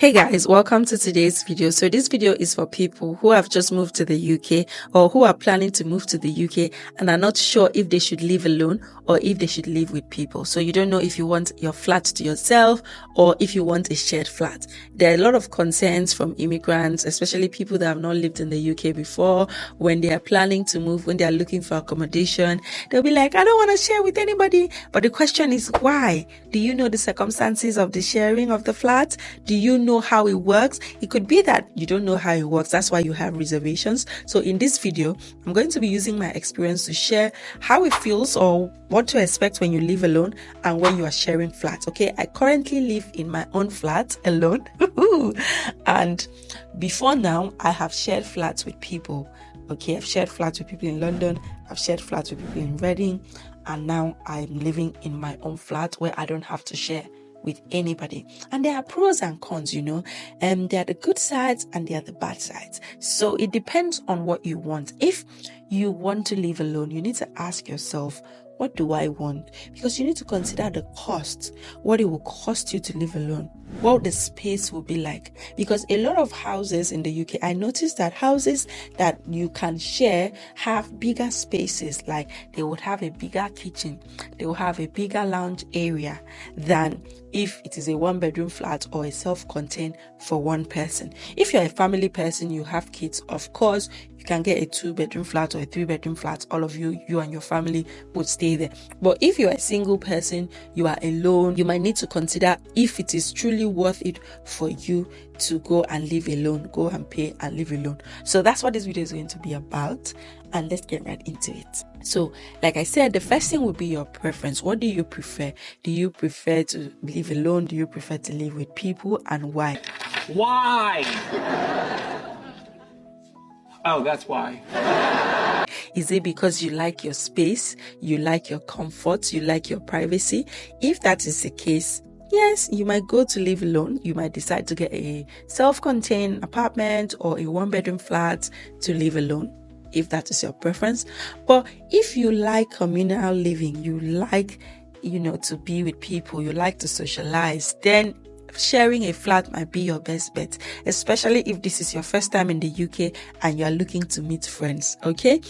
Hey guys, welcome to today's video. So this video is for people who have just moved to the UK or who are planning to move to the UK and are not sure if they should live alone or if they should live with people. So you don't know if you want your flat to yourself or if you want a shared flat. There are a lot of concerns from immigrants, especially people that have not lived in the UK before. When they are planning to move, when they are looking for accommodation, they'll be like, I don't want to share with anybody. But the question is why? Do you know the circumstances of the sharing of the flat? Do you know how it works? It could be that you don't know how it works. That's why you have reservations. So in this video, I'm going to be using my experience to share how it feels or what to expect when you live alone and when you are sharing flats. Okay, I currently live in my own flat alone. And before now, I have shared flats with people. Okay, I've shared flats with people in London. I've shared flats with people in Reading. And now I'm living in my own flat where I don't have to share with anybody. And there are pros and cons, you know, and there are the good sides and there are the bad sides. So it depends on what you want. If you want to live alone, you need to ask yourself, what do I want? Because you need to consider the cost, what it will cost you to live alone, what the space will be like. Because a lot of houses in the UK, I noticed that houses that you can share have bigger spaces, like they would have a bigger kitchen, they will have a bigger lounge area than if it is a one-bedroom flat or a self-contained for one person. If you're a family person, you have kids, of course, you can get a two-bedroom flat or a three-bedroom flat. All of you and your family would stay there. But if you're a single person, you are alone, you might need to consider if it is truly worth it for you to go and live alone, go and pay and live alone. So that's what this video is going to be about. And let's get right into it. So, like I said, the first thing would be your preference. What do you prefer? Do you prefer to live alone? Do you prefer to live with people? And why? Why? Oh, that's why. Is it because you like your space, you like your comfort, you like your privacy? If that is the case, yes, you might go to live alone. You might decide to get a self-contained apartment or a one-bedroom flat to live alone, if that is your preference. But if you like communal living, you like, to be with people, you like to socialize, then sharing a flat might be your best bet, especially if this is your first time in the UK and you are looking to meet friends. Okay,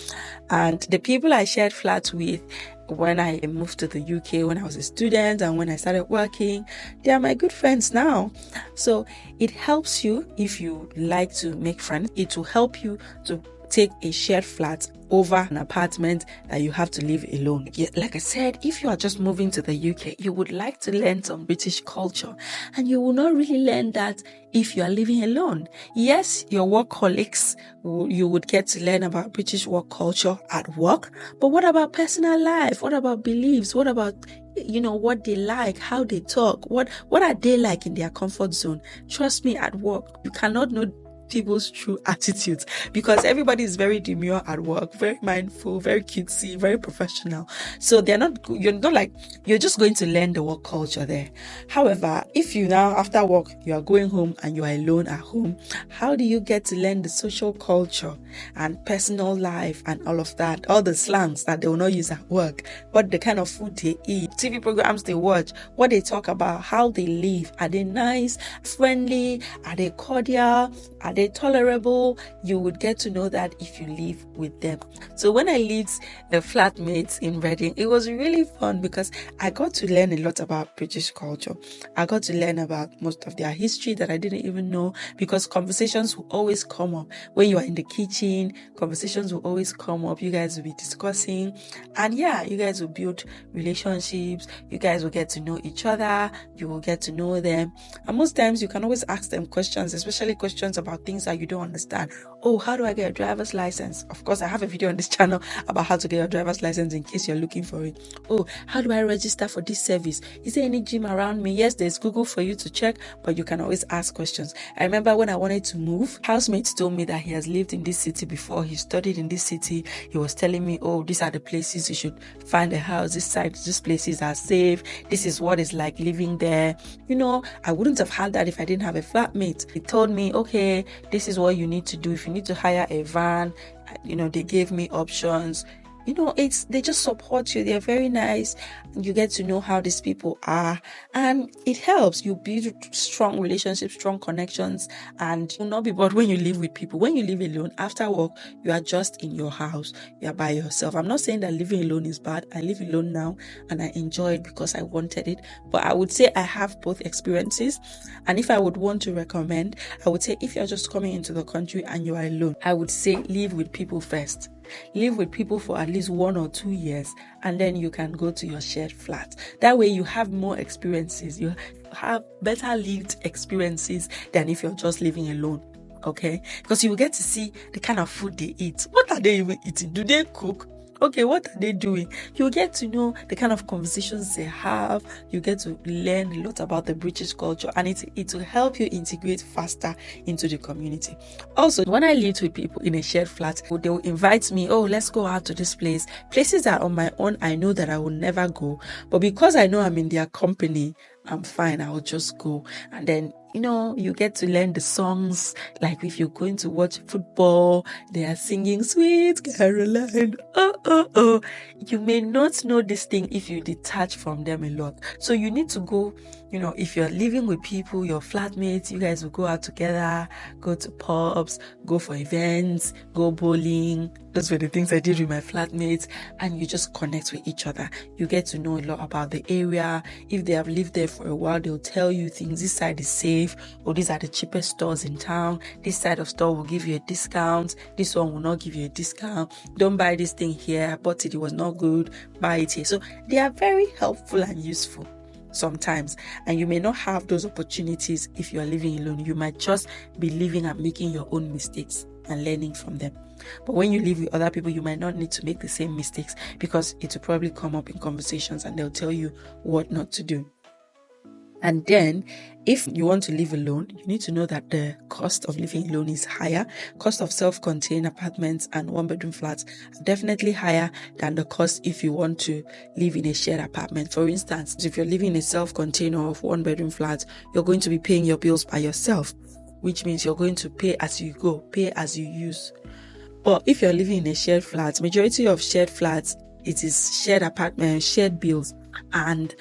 and the people I shared flats with when I moved to the UK, when I was a student and when I started working, they are my good friends now. So it helps you if you like to make friends. It will help you to take a shared flat over an apartment that you have to live alone. Yeah, like I said, if you are just moving to the UK, you would like to learn some British culture, and you will not really learn that if you are living alone. Yes, your work colleagues, you would get to learn about British work culture at work, but what about personal life? What about beliefs? What about what they like, how they talk, what are they like in their comfort zone? Trust me, at work, you cannot know people's true attitudes because everybody is very demure at work, very mindful, very cutesy, very professional. So you're not like, you're just going to learn the work culture there. However, if you now after work, you are going home and you are alone at home, how do you get to learn the social culture and personal life and all of that, all the slangs that they will not use at work, what the kind of food they eat, TV programs they watch, what they talk about, how they live? Are they nice, friendly? Are they cordial? Are they tolerable? You would get to know that if you live with them. So when I lived the flatmates in Reading, it was really fun because I got to learn a lot about British culture. I got to learn about most of their history that I didn't even know, because conversations will always come up when you are in the kitchen. Conversations will always come up. You guys will be discussing, and yeah, you guys will build relationships. You guys will get to know each other. You will get to know them, and most times you can always ask them questions, especially questions about things that you don't understand. Oh, how do I get a driver's license? Of course, I have a video on this channel about how to get a driver's license in case you're looking for it. Oh, how do I register for this service? Is there any gym around me? Yes, there's Google for you to check, but you can always ask questions. I remember when I wanted to move, housemates told me that he has lived in this city before. He studied in this city. He was telling me, oh, these are the places you should find a house. These places are safe. This is what it's like living there. I wouldn't have had that if I didn't have a flatmate. He told me, okay, this is what you need to do. If you need to hire a van, they gave me options. they just support you. They're very nice. You get to know how these people are, and it helps you build strong relationships, strong connections, and you'll not be bored when you live with people. When you live alone, after work, you are just in your house. You are by yourself. I'm not saying that living alone is bad. I live alone now, and I enjoy it because I wanted it. But I would say I have both experiences, and if I would want to recommend, I would say if you're just coming into the country and you are alone, I would say live with people first. Live with people for at least 1 or 2 years, and then you can go to your shared flat. That way you have more experiences. You have better lived experiences than if you're just living alone. Okay? Because you will get to see the kind of food they eat. What are they even eating? Do they cook? Okay, what are they doing? You get to know the kind of conversations they have. You get to learn a lot about the British culture, and it will help you integrate faster into the community. Also, when I lived with people in a shared flat, they will invite me, oh, let's go out to this place. Places that on my own, I know that I will never go. But because I know I'm in their company, I'm fine. I will just go. And then, you get to learn the songs. Like if you're going to watch football, they are singing Sweet Caroline. Oh. You may not know this thing if you detach from them a lot. So you need to go, if you're living with people, your flatmates, you guys will go out together, go to pubs, go for events, go bowling. Those were the things I did with my flatmates, and you just connect with each other. You get to know a lot about the area. If they have lived there for a while, they'll tell you things. This side is safe, or these are the cheapest stores in town. This side of store will give you a discount. This one will not give you a discount. Don't buy this thing here. I bought it was not good. Buy it here. So they are very helpful and useful sometimes, and you may not have those opportunities if you are living alone. You might just be living and making your own mistakes and learning from them. But when you live with other people, you might not need to make the same mistakes, because it will probably come up in conversations and they'll tell you what not to do. And then, if you want to live alone, you need to know that the cost of living alone is higher. Cost of self-contained apartments and one-bedroom flats are definitely higher than the cost if you want to live in a shared apartment. For instance, if you're living in a self-contained or one-bedroom flat, you're going to be paying your bills by yourself, which means you're going to pay as you go, pay as you use. But if you're living in a shared flat, majority of shared flats, it is shared apartment, shared bills, and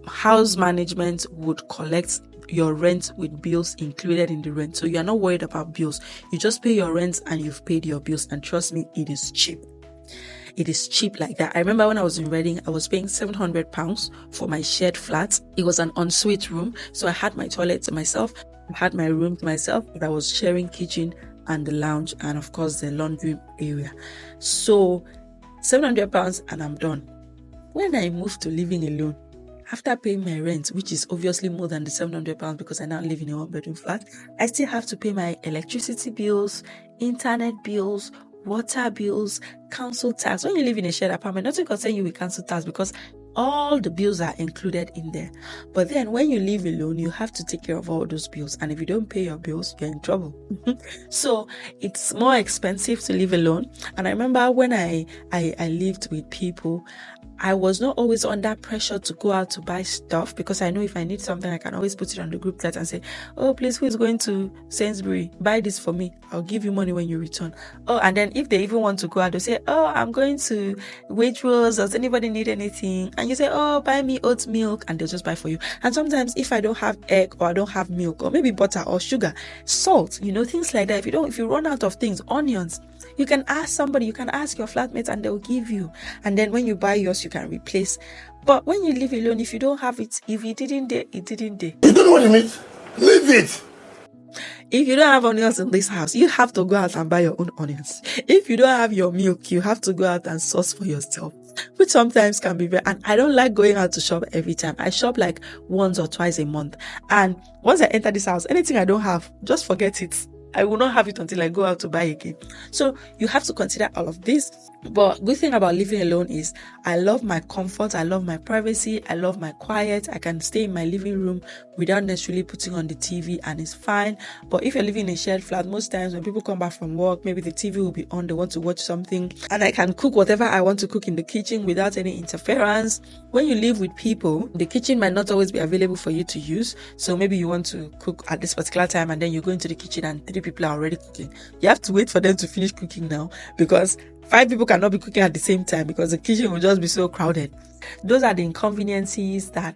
house management would collect your rent with bills included in the rent. So you're not worried about bills. You just pay your rent and you've paid your bills. And trust me, it is cheap. It is cheap like that. I remember when I was in Reading, I was paying £700 for my shared flat. It was an ensuite room. So I had my toilet to myself, I had my room to myself, but I was sharing kitchen and the lounge and of course the laundry area. So £700 and I'm done. When I moved to living alone, after paying my rent, which is obviously more than the £700 because I now live in a one-bedroom flat, I still have to pay my electricity bills, internet bills, water bills, council tax. When you live in a shared apartment, nothing concerns you with council tax because all the bills are included in there. But then when you live alone, you have to take care of all those bills. And if you don't pay your bills, you're in trouble. So it's more expensive to live alone. And I remember when I lived with people, I was not always under pressure to go out to buy stuff because I know if I need something, I can always put it on the group chat and say, oh, please, who is going to Sainsbury? Buy this for me. I'll give you money when you return. Oh, and then if they even want to go out, they'll say, oh, I'm going to Waitrose. Does anybody need anything? And you say, oh, buy me oat milk. And they'll just buy for you. And sometimes if I don't have egg or I don't have milk or maybe butter or sugar, salt, things like that. If you run out of things, onions, you can ask somebody, you can ask your flatmate and they'll give you. And then when you buy yours, you can replace. But when you live alone, if you don't have it, if it didn't day, it didn't day. You don't know what you mean? Leave it. If you don't have onions in this house, you have to go out and buy your own onions. If you don't have your milk, you have to go out and source for yourself, which sometimes can be very, and I don't like going out to shop every time. I shop like once or twice a month. And once I enter this house, anything I don't have, just forget it. I will not have it until I go out to buy again. So you have to consider all of this. But good thing about living alone is I love my comfort. I love my privacy. I love my quiet. I can stay in my living room without necessarily putting on the TV and it's fine. But if you're living in a shared flat, most times when people come back from work, maybe the TV will be on, they want to watch something and I can cook whatever I want to cook in the kitchen without any interference. When you live with people, the kitchen might not always be available for you to use. So maybe you want to cook at this particular time and then you go into the kitchen and 3 people are already cooking. You have to wait for them to finish cooking now because 5 people cannot be cooking at the same time because the kitchen will just be so crowded. Those are the inconveniences that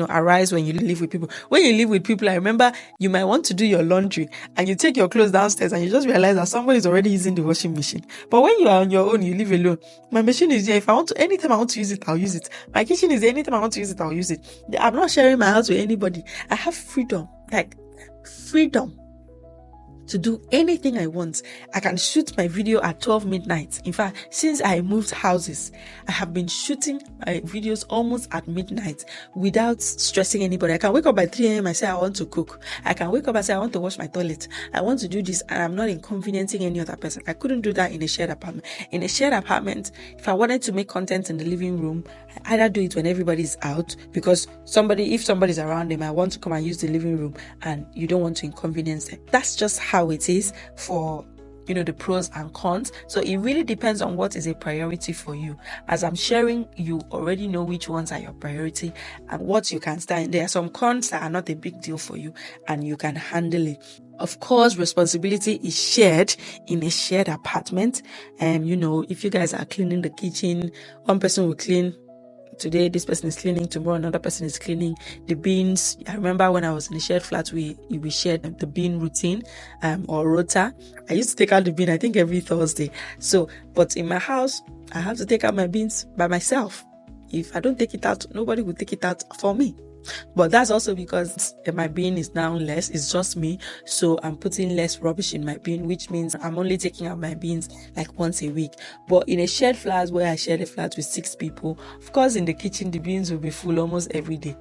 arise when you live with people. When you live with people, I remember you might want to do your laundry and you take your clothes downstairs and you just realize that somebody is already using the washing machine. But when you are on your own, you live alone. My machine is here. If I want to, anytime I want to use it, I'll use it. My kitchen is there. Anytime I want to use it, I'll use it. I'm not sharing my house with anybody. I have freedom, like freedom to do anything I want. I can shoot my video at 12 midnight. In fact, since I moved houses, I have been shooting my videos almost at midnight without stressing anybody. I can wake up by 3 a.m. and say I want to cook. I can wake up and say I want to wash my toilet. I want to do this, and I'm not inconveniencing any other person. I couldn't do that in a shared apartment. In a shared apartment, if I wanted to make content in the living room, I either do it when everybody's out, because if somebody's around, they might want to come and use the living room and you don't want to inconvenience them. That's just how it is for the pros and cons. So it really depends on what is a priority for you. As I'm sharing, you already know which ones are your priority and what you can stand. There are some cons that are not a big deal for you and you can handle it. Of course, responsibility is shared in a shared apartment. If you guys are cleaning the kitchen, one person will clean. Today, this person is cleaning. Tomorrow, another person is cleaning the bins. I remember when I was in a shared flat, we shared the bin routine, or rota. I used to take out the bin, I think, every Thursday. But in my house, I have to take out my bins by myself. If I don't take it out, nobody will take it out for me. But that's also because my bin is now less. It's just me. So I'm putting less rubbish in my bin, which means I'm only taking out my bins like once a week. But in a shared flat where I share the flat with 6 people, of course, in the kitchen, the bins will be full almost every day.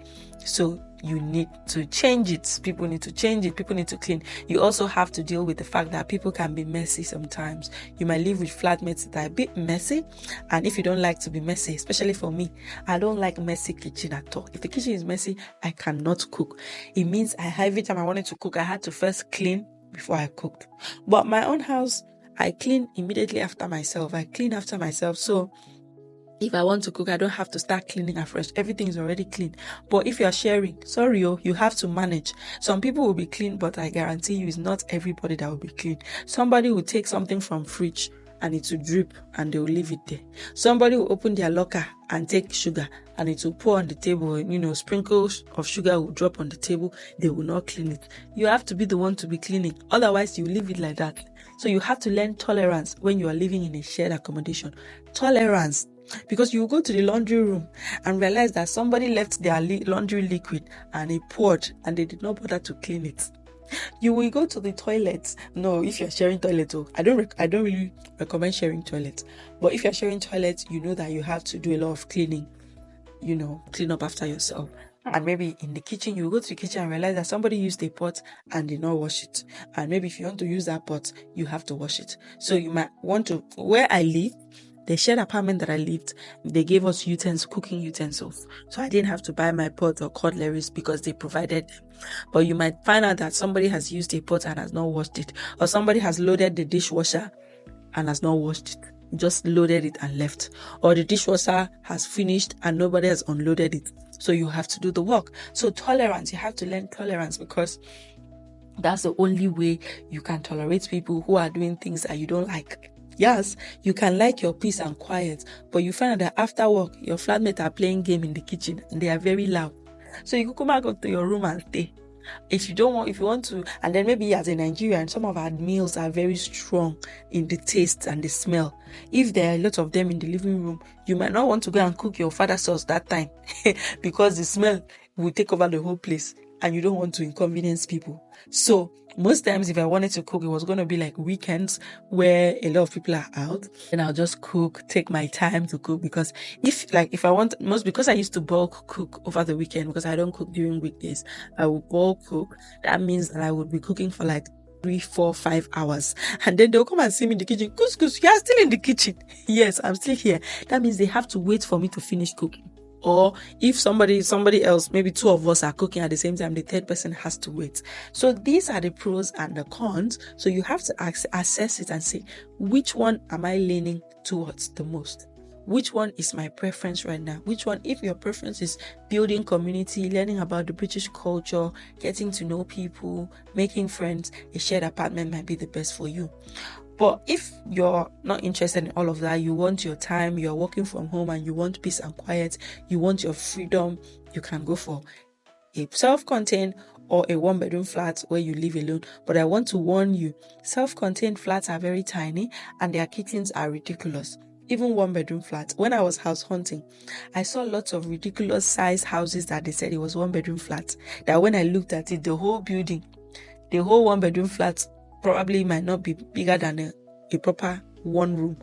So you need to change it. People need to change it. People need to clean. You also have to deal with the fact that people can be messy sometimes. You might live with flatmates that are a bit messy. And if you don't like to be messy, especially for me, I don't like messy kitchen at all. If the kitchen is messy, I cannot cook. It means every time I wanted to cook, I had to first clean before I cooked. But my own house, I clean immediately after myself. I clean after myself. So if I want to cook, I don't have to start cleaning afresh. Everything is already clean. But if you're sharing, you have to manage. Some people will be clean, but I guarantee you it's not everybody that will be clean. Somebody will take something from fridge and it will drip and they will leave it there. Somebody will open their locker and take sugar and it will pour on the table. Sprinkles of sugar will drop on the table. They will not clean it. You have to be the one to be cleaning. Otherwise, you leave it like that. So you have to learn tolerance when you are living in a shared accommodation. Tolerance. Because you will go to the laundry room and realize that somebody left their laundry liquid and it poured and they did not bother to clean it. You will go to the toilet. No, if you're sharing toilet, I don't really recommend sharing toilet. But if you're sharing toilet, you know that you have to do a lot of cleaning. Clean up after yourself. And maybe in the kitchen, you go to the kitchen and realize that somebody used a pot and did not wash it. And maybe if you want to use that pot, you have to wash it. So you might want to, where I live, the shared apartment that I lived, they gave us cooking utensils. So I didn't have to buy my pot or cutleries because they provided them. But you might find out that somebody has used a pot and has not washed it. Or somebody has loaded the dishwasher and has not washed it. Just loaded it and left. Or the dishwasher has finished and nobody has unloaded it. So you have to do the work. So tolerance, you have to learn tolerance, because that's the only way you can tolerate people who are doing things that you don't like. Yes, you can like your peace and quiet, but you find out that after work, your flatmates are playing game in the kitchen and they are very loud. So you could come back up to your room and stay. If you want to, and then maybe as a Nigerian, some of our meals are very strong in the taste and the smell. If there are a lot of them in the living room, you might not want to go and cook your father's sauce that time because the smell will take over the whole place and you don't want to inconvenience people. So most times if I wanted to cook, it was going to be like weekends where a lot of people are out, and I'll just cook, take my time to cook, because because I used to bulk cook over the weekend, because I don't cook during weekdays, I will bulk cook. That means that I would be cooking for like 3, 4, 5 hours, and then they'll come and see me in the kitchen. KUSKUS, you are still in the kitchen? Yes, I'm still here. That means they have to wait for me to finish cooking. Or if somebody else, maybe 2 of us are cooking at the same time, the third person has to wait. So these are the pros and the cons. So you have to assess it and say, which one am I leaning towards the most? Which one is my preference right now? Which one, if your preference is building community, learning about the British culture, getting to know people, making friends, a shared apartment might be the best for you. But if you're not interested in all of that, you want your time, you're working from home and you want peace and quiet, you want your freedom, you can go for a self-contained or a one-bedroom flat where you live alone. But I want to warn you, self-contained flats are very tiny and their kitchens are ridiculous. Even one-bedroom flats. When I was house hunting, I saw lots of ridiculous size houses that they said it was one-bedroom flat. That when I looked at it, the whole building, the whole one-bedroom flat probably might not be bigger than a proper one room.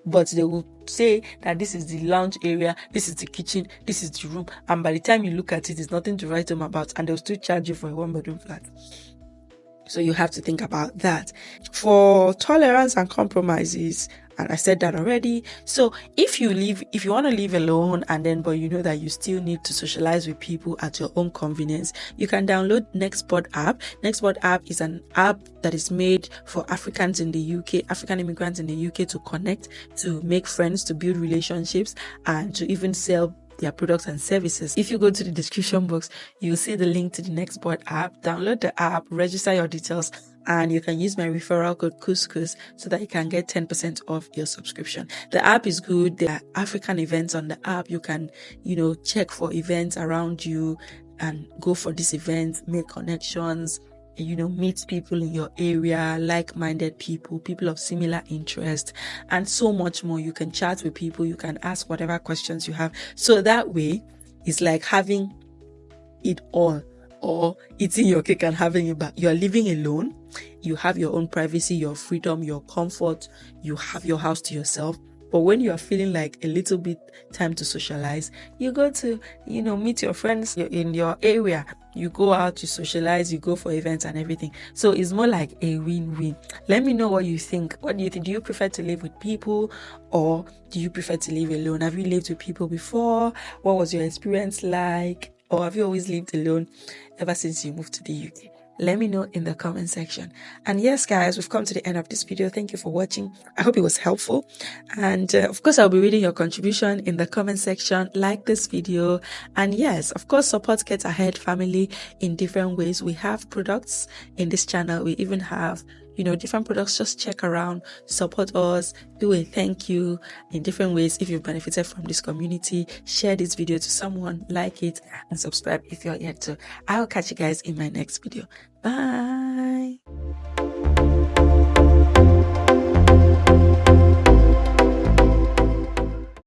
But they will say that this is the lounge area, this is the kitchen, this is the room, and by the time you look at it, it's nothing to write home about, and they'll still charge you for a one-bedroom flat. So you have to think about that. For tolerance and compromises, and I said that already. So if you want to live alone but you know that you still need to socialize with people at your own convenience, you can download Nextboard app. Nextboard app is an app that is made for Africans in the UK, African immigrants in the UK, to connect, to make friends, to build relationships, and to even sell their products and services. If you go to the description box, you'll see the link to the Nextboard app. Download the app, register your details, and you can use my referral code KUSKUS so that you can get 10% off your subscription. The app is good. There are African events on the app. You can, check for events around you and go for these events, make connections, meet people in your area, like-minded people of similar interest, and so much more. You can chat with people, you can ask whatever questions you have. So that way, it's like having it all, or eating your cake and having it back. You're living alone, you have your own privacy, your freedom, your comfort, you have your house to yourself. But when you are feeling like a little bit time to socialize, you go to, meet your friends in your area. You go out, you socialize, you go for events and everything. So it's more like a win-win. Let me know what you think. What do you think? Do you prefer to live with people or do you prefer to live alone? Have you lived with people before? What was your experience like? Or have you always lived alone ever since you moved to the UK? Let me know in the comment section. And yes, guys, we've come to the end of this video. Thank you for watching. I hope it was helpful. And of course, I'll be reading your contribution in the comment section. Like this video. And yes, of course, support Get Ahead family in different ways. We have products in this channel. We even have different products. Just check around, support us, do a thank you in different ways. If you've benefited from this community, share this video to someone, like it, and subscribe if you're yet to. I'll catch you guys in my next video. Bye.